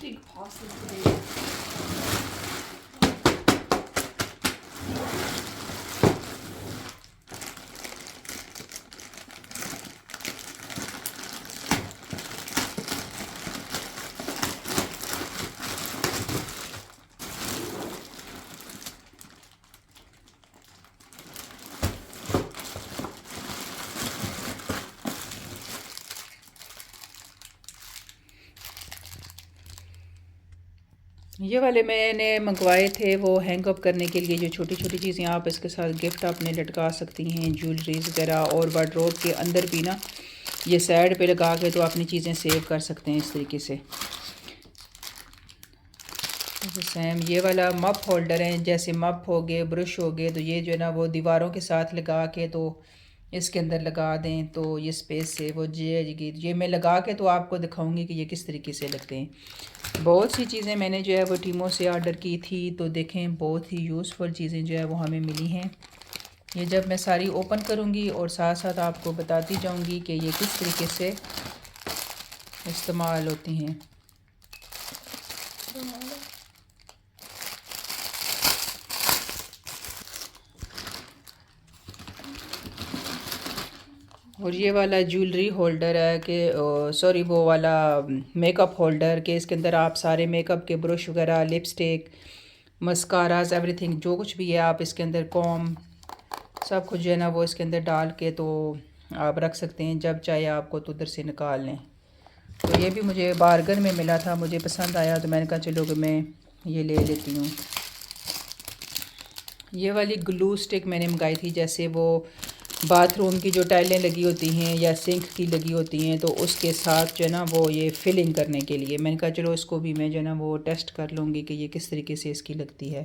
plastic possibly. ये वाले मैंने मंगवाए थे वो हैंग अप करने के लिए, जो छोटी छोटी चीज़ें आप इसके साथ गिफ्ट अपने लटका सकती हैं, ज्वेलरीज वगैरह। और वार्डरोब के अंदर भी ना ये साइड पे लगा के तो अपनी चीज़ें सेव कर सकते हैं इस तरीके से। सेम ये वाला मप होल्डर है, जैसे मप हो गए, ब्रश हो गए, तो ये जो है ना वो दीवारों के साथ लगा के तो इसके अंदर लगा दें तो ये स्पेस से वो जाएगी। ये मैं लगा के तो आपको दिखाऊंगी कि ये किस तरीके से लगते हैं। बहुत सी चीज़ें मैंने जो है वो टीमो से ऑर्डर की थी, तो देखें बहुत ही यूज़फुल चीज़ें जो है वो हमें मिली हैं। ये जब मैं सारी ओपन करूँगी और साथ साथ आपको बताती जाऊँगी कि ये किस तरीके से इस्तेमाल होती हैं। और ये वाला ज्वेलरी होल्डर है कि सॉरी वो वाला मेकअप होल्डर के इसके अंदर आप सारे मेकअप के ब्रश वगैरह, लिपस्टिक, मस्काराज, एवरीथिंग जो कुछ भी है आप इसके अंदर कॉम सब कुछ जो है ना वो इसके अंदर डाल के तो आप रख सकते हैं, जब चाहे आपको तो उधर से निकाल लें। तो ये भी मुझे बार्गन में मिला था, मुझे पसंद आया तो मैंने कहा चलो कि मैं ये ले लेती हूँ। ये वाली ग्लू स्टिक मैंने मंगाई थी, जैसे वो बाथरूम की जो टाइलें लगी होती हैं या सिंक की लगी होती हैं तो उसके साथ जो है ना वो ये फिलिंग करने के लिए मैंने कहा चलो इसको भी मैं जो है ना वो टेस्ट कर लूँगी कि ये किस तरीके से इसकी लगती है।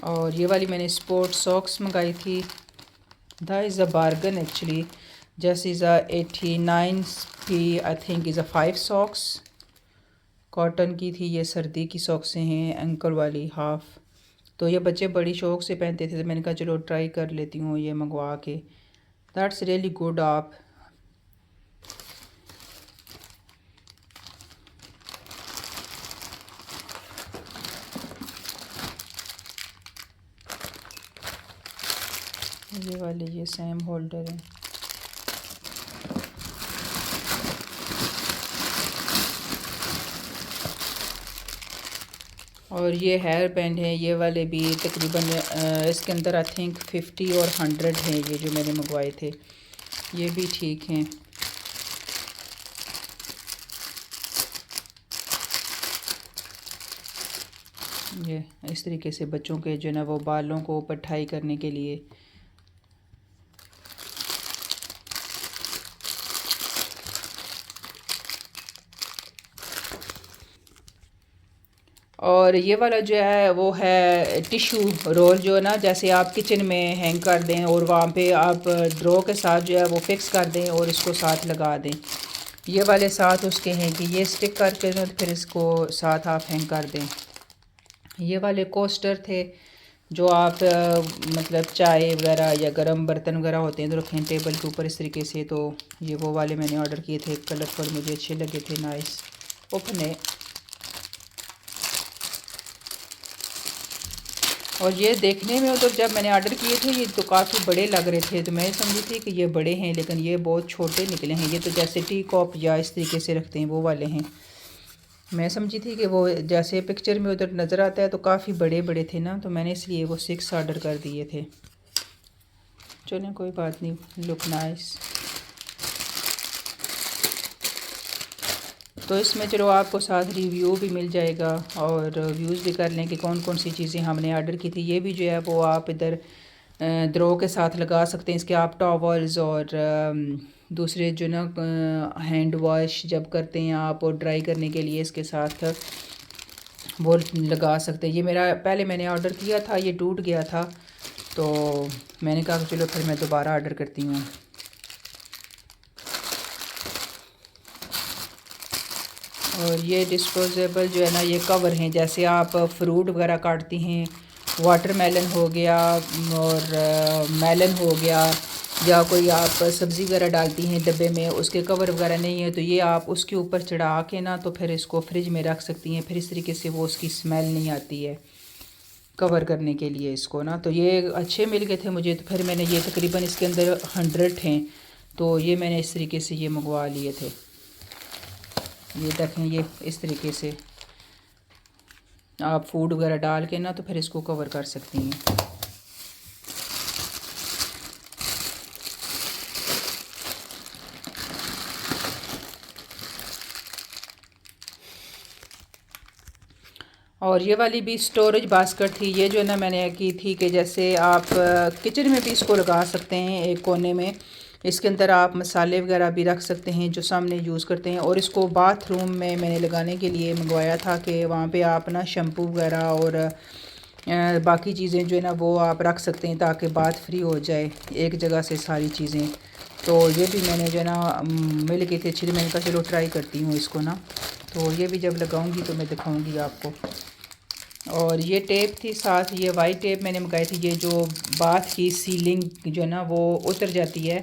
और ये वाली मैंने स्पोर्ट सॉक्स मंगाई थी, that is a bargain actually, just is a 89p I think is a 5 socks, cotton की थी। ये सर्दी की सॉक्सें हैं, एंकल वाली हाफ। तो ये बच्चे बड़ी शौक से पहनते थे तो मैंने कहा चलो ट्राई कर लेती हूँ ये मंगवा के। That's really good. आप ये वाले ये सेम होल्डर है। और ये हेयर बैंड है, ये वाले भी तकरीबन इसके अंदर आई थिंक 50 और 100 हैं ये जो मैंने मंगवाए थे, ये भी ठीक हैं। ये इस तरीके से बच्चों के जो है ना वो बालों को पट्टाई करने के लिए। और ये वाला जो है वो है टिशू रोल, जो है ना जैसे आप किचन में हैंग कर दें और वहाँ पे आप ड्रॉ के साथ जो है वो फिक्स कर दें और इसको साथ लगा दें। ये वाले साथ उसके हैं कि ये स्टिक करके तो फिर इसको साथ आप हैंग कर दें। ये वाले कोस्टर थे जो आप मतलब चाय वगैरह या गरम बर्तन वगैरह होते हैं तो रखें टेबल के ऊपर इस तरीके से। तो ये वो वाले मैंने ऑर्डर किए थे, कलरफुल मुझे अच्छे लगे थे, नाइस ओपन। और ये देखने में तो जब मैंने ऑर्डर किए थे ये तो काफ़ी बड़े लग रहे थे, तो मैं समझी थी कि ये बड़े हैं, लेकिन ये बहुत छोटे निकले हैं। ये तो जैसे टी कप या इस तरीके से रखते हैं वो वाले हैं। मैं समझी थी कि वो जैसे पिक्चर में उधर नज़र आता है तो काफ़ी बड़े बड़े थे ना, तो मैंने इसलिए वो 6 ऑर्डर कर दिए थे। चलो कोई बात नहीं, लुक नाइस। तो इसमें चलो आपको साथ रिव्यू भी मिल जाएगा और व्यूज़ भी कर लें कि कौन कौन सी चीज़ें हमने ऑर्डर की थी। ये भी जो है वो आप इधर द्रो के साथ लगा सकते हैं, इसके आप टॉवल्स और दूसरे जो ना हैंड वॉश जब करते हैं आप और ड्राई करने के लिए इसके साथ वो लगा सकते हैं। ये मेरा पहले मैंने ऑर्डर किया था, ये टूट गया था, तो मैंने कहा चलो फिर मैं दोबारा ऑर्डर करती हूँ। और ये डिस्पोजेबल जो है ना ये कवर हैं, जैसे आप फ्रूट वगैरह काटती हैं, वाटरमेलन हो गया और मेलन हो गया, या कोई आप सब्ज़ी वगैरह डालती हैं डब्बे में, उसके कवर वगैरह नहीं है तो ये आप उसके ऊपर चढ़ा के ना तो फिर इसको फ्रिज में रख सकती हैं। फिर इस तरीके से वो उसकी स्मेल नहीं आती है कवर करने के लिए इसको ना। तो ये अच्छे मिल गए थे मुझे, तो फिर मैंने ये तकरीबन इसके अंदर 100 हैं, तो ये मैंने इस तरीके से ये मंगवा लिए थे। ये देखें, ये इस तरीके से आप फूड वगैरह डाल के ना तो फिर इसको कवर कर सकती हैं। और ये वाली भी स्टोरेज बास्केट थी, ये जो है ना मैंने की थी कि जैसे आप किचन में भी इसको लगा सकते हैं एक कोने में। इसके अंदर आप मसाले वगैरह भी रख सकते हैं जो सामने यूज़ करते हैं। और इसको बाथरूम में मैंने लगाने के लिए मंगवाया था कि वहाँ पे आप ना शैम्पू वगैरह और बाकी चीज़ें जो है ना वो आप रख सकते हैं ताकि बात फ्री हो जाए एक जगह से सारी चीज़ें। तो ये भी मैंने जो है ना मिल गई थी अच्छी, मैंने कहा चलो ट्राई करती हूँ इसको ना। तो ये भी जब लगाऊंगी तो मैं दिखाऊंगी आपको। और ये टेप थी साथ, ये वाइट टेप मैंने मंगाई थी, ये जो बाथ की सीलिंग जो है ना वो उतर जाती है,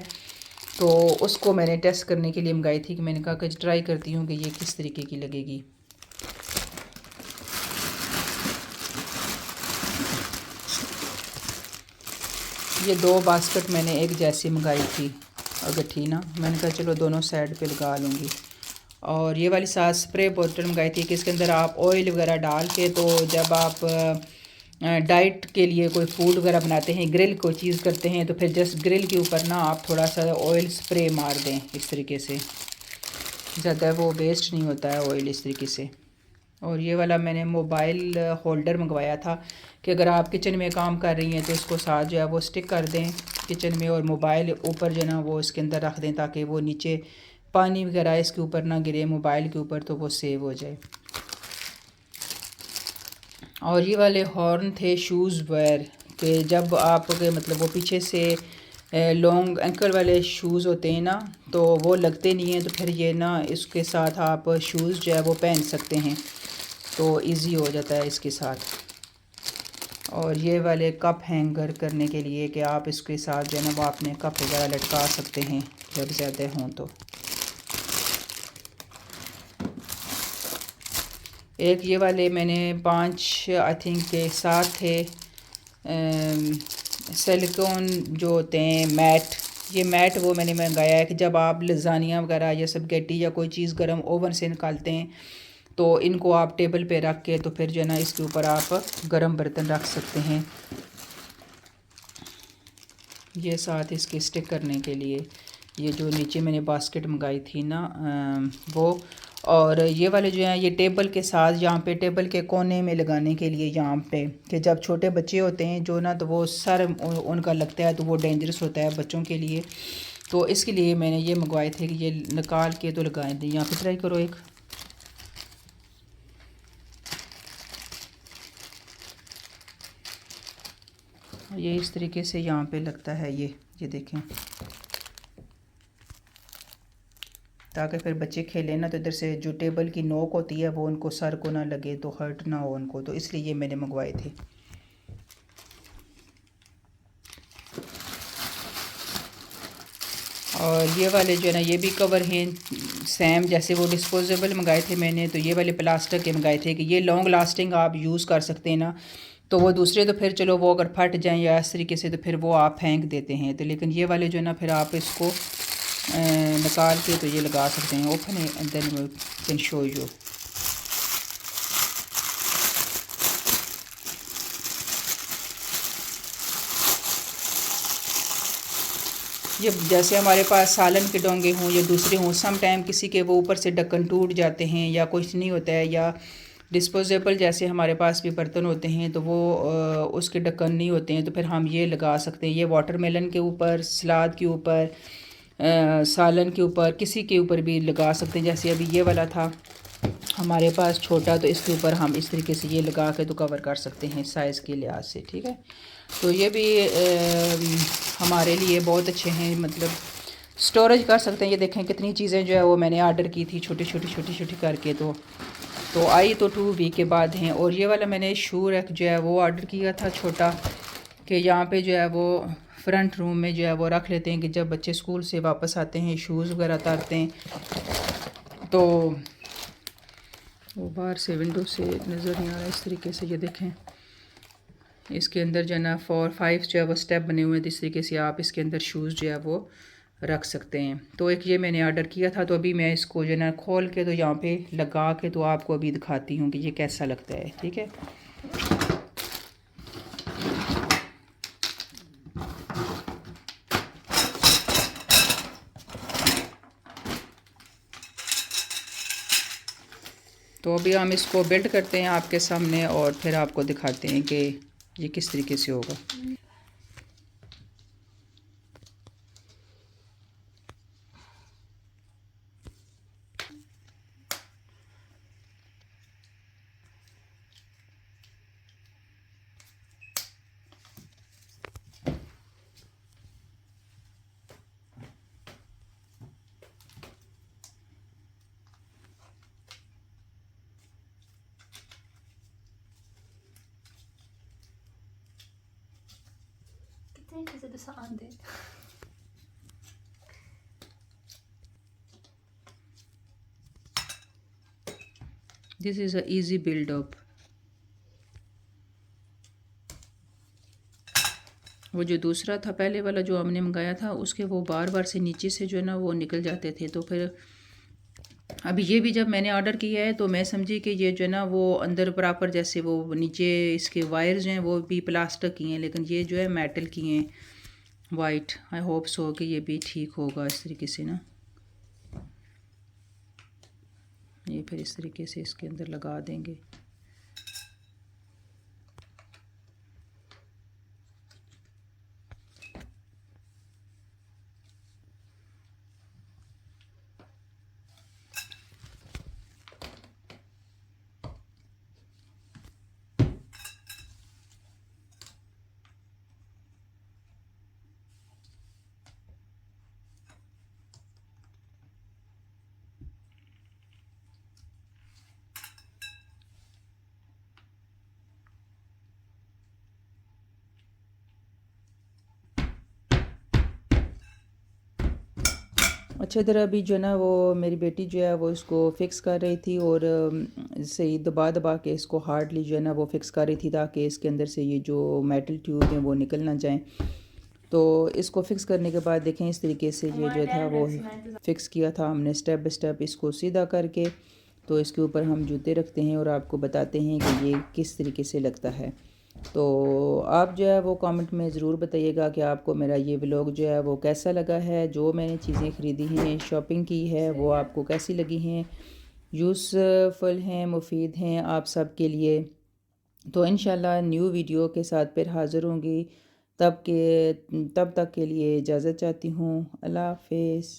तो उसको मैंने टेस्ट करने के लिए मंगाई थी कि मैंने कहा कि ट्राई करती हूँ कि ये किस तरीके की लगेगी। ये 2 बास्केट मैंने एक जैसी मंगाई थी अगट्ठी ना, मैंने कहा चलो दोनों साइड पे लगा लूँगी। और ये वाली साथ स्प्रे बोतल मंगाई थी कि इसके अंदर आप ऑयल वगैरह डाल के, तो जब आप डाइट के लिए कोई फूड वगैरह बनाते हैं, ग्रिल कोई चीज़ करते हैं, तो फिर जस्ट ग्रिल के ऊपर ना आप थोड़ा सा ऑयल स्प्रे मार दें इस तरीके से, ज़्यादा वो वेस्ट नहीं होता है ऑयल इस तरीके से। और ये वाला मैंने मोबाइल होल्डर मंगवाया था कि अगर आप किचन में काम कर रही हैं तो इसको साथ जो है वो स्टिक कर दें किचन में, और मोबाइल ऊपर जो है ना वो इसके अंदर रख दें ताकि वो नीचे पानी वगैरह इसके ऊपर ना गिरे मोबाइल के ऊपर, तो वो सेव हो जाए। और ये वाले हॉर्न थे शूज़ वेयर के जब आपके मतलब वो पीछे से लॉन्ग एंकल वाले शूज़ होते हैं ना तो वो लगते नहीं हैं, तो फिर ये ना इसके साथ आप शूज़ जो है वो पहन सकते हैं तो इजी हो जाता है इसके साथ। और ये वाले कप हैंगर करने के लिए कि आप इसके साथ जो है ना वो अपने कप वगैरह लटका सकते हैं जब ज़्यादा हों तो। एक ये वाले मैंने 5 आई थिंक के साथ थे सिलिकॉन जो होते हैं मैट, ये मैट वो मैंने मंगाया है कि जब आप लजानिया वगैरह या स्पगेटी या कोई चीज़ गर्म ओवन से निकालते हैं तो इनको आप टेबल पे रख के तो फिर जो है ना इसके ऊपर आप गर्म बर्तन रख सकते हैं। ये साथ इसके स्टिक करने के लिए ये जो नीचे मैंने बास्केट मंगाई थी ना वो। और ये वाले जो हैं ये टेबल के साथ यहाँ पे टेबल के कोने में लगाने के लिए यहाँ पे कि जब छोटे बच्चे होते हैं जो ना तो वो सर उनका लगता है तो वो डेंजरस होता है बच्चों के लिए, तो इसके लिए मैंने ये मंगवाए थे कि ये निकाल के तो लगाए थे। यहाँ पे ट्राई करो एक, ये इस तरीके से यहाँ पे लगता है ये देखें, ताकि फिर बच्चे खेलें ना तो इधर से जो टेबल की नोक होती है वो उनको सर को ना लगे तो हर्ट ना हो उनको, तो इसलिए ये मैंने मंगवाए थे। और ये वाले जो है ना ये भी कवर हैं सेम जैसे वो डिस्पोजेबल मंगाए थे मैंने, तो ये वाले प्लास्टिक के मंगाए थे कि ये लॉन्ग लास्टिंग आप यूज़ कर सकते हैं ना, तो वो दूसरे तो फिर चलो वो अगर फट जाएं या इस तरीके से तो फिर वो आप फेंक देते हैं, तो लेकिन ये वाले जो है ना फिर आप इसको निकाल के तो ये लगा सकते हैं। ओपन है and then we can show you. ये जैसे हमारे पास सालन के डोंगे हों या दूसरे हों, सम टाइम किसी के वो ऊपर से ढक्कन टूट जाते हैं या कुछ नहीं होता है, या डिस्पोजेबल जैसे हमारे पास भी बर्तन होते हैं तो वो उसके ढक्कन नहीं होते हैं, तो फिर हम ये लगा सकते हैं। ये वाटरमेलन के ऊपर, सलाद के ऊपर, सालन के ऊपर, किसी के ऊपर भी लगा सकते हैं। जैसे अभी ये वाला था हमारे पास छोटा, तो इसके ऊपर हम इस तरीके से ये लगा के तो कवर कर सकते हैं साइज़ के लिहाज से, ठीक है। तो ये भी हमारे लिए बहुत अच्छे हैं, मतलब स्टोरेज कर सकते हैं। ये देखें कितनी चीज़ें जो है वो मैंने आर्डर की थी छोटी छोटी करके, तो आई तो 2 वीक के बाद हैं। और ये वाला मैंने शू रैक जो है वो ऑर्डर किया था छोटा, कि यहाँ पे जो है वो फ्रंट रूम में जो है वो रख लेते हैं कि जब बच्चे स्कूल से वापस आते हैं, शूज़ वगैरह उतारते हैं, तो वो बाहर से विंडो से नज़र नहीं आ रहा इस तरीके से। ये देखें, इसके अंदर जो है ना 4-5 जो है वो स्टेप बने हुए हैं, इस तरीके से आप इसके अंदर शूज़ जो है वो रख सकते हैं। तो एक ये मैंने ऑर्डर किया था, तो अभी मैं इसको जो है ना खोल के तो यहाँ पे लगा के तो आपको अभी दिखाती हूँ कि ये कैसा लगता है। ठीक है, तो अभी हम इसको बिल्ड करते हैं आपके सामने और फिर आपको दिखाते हैं कि ये किस तरीके से होगा। Is it the sound? This is a easy build up. वो जो दूसरा था पहले वाला जो हमने मंगाया था, उसके वो बार बार से नीचे से जो है ना वो निकल जाते थे। तो फिर अभी ये भी जब मैंने ऑर्डर किया है तो मैं समझी कि ये जो है ना वो अंदर प्रॉपर जैसे वो नीचे इसके वायर्स हैं वो भी प्लास्टिक की हैं, लेकिन ये जो है मेटल की हैं, वाइट। आई होप सो कि ये भी ठीक होगा इस तरीके से ना। ये फिर इस तरीके से इसके अंदर लगा देंगे। अच्छा, इधर अभी जो है ना वो मेरी बेटी जो है वो इसको फ़िक्स कर रही थी और सही दबा दबा के इसको हार्डली जो है ना वो फ़िक्स कर रही थी ताकि इसके अंदर से ये जो मेटल ट्यूब हैं वो निकल ना जाएं। तो इसको फ़िक्स करने के बाद देखें इस तरीके से ये जो था वो फ़िक्स किया था हमने स्टेप बाय स्टेप इसको सीधा करके। तो इसके ऊपर हम जूते रखते हैं और आपको बताते हैं कि ये किस तरीके से लगता है। तो आप जो है वो कमेंट में ज़रूर बताइएगा कि आपको मेरा ये व्लॉग जो है वो कैसा लगा है। जो मैंने चीज़ें ख़रीदी हैं, शॉपिंग की है, वो आपको कैसी लगी हैं, यूज़फुल हैं, मुफीद हैं आप सब के लिए। तो इंशाल्लाह न्यू वीडियो के साथ फिर हाज़िर होंगी। तब तक के लिए इजाज़त चाहती हूँ। अल्लाह हाफ़िज़।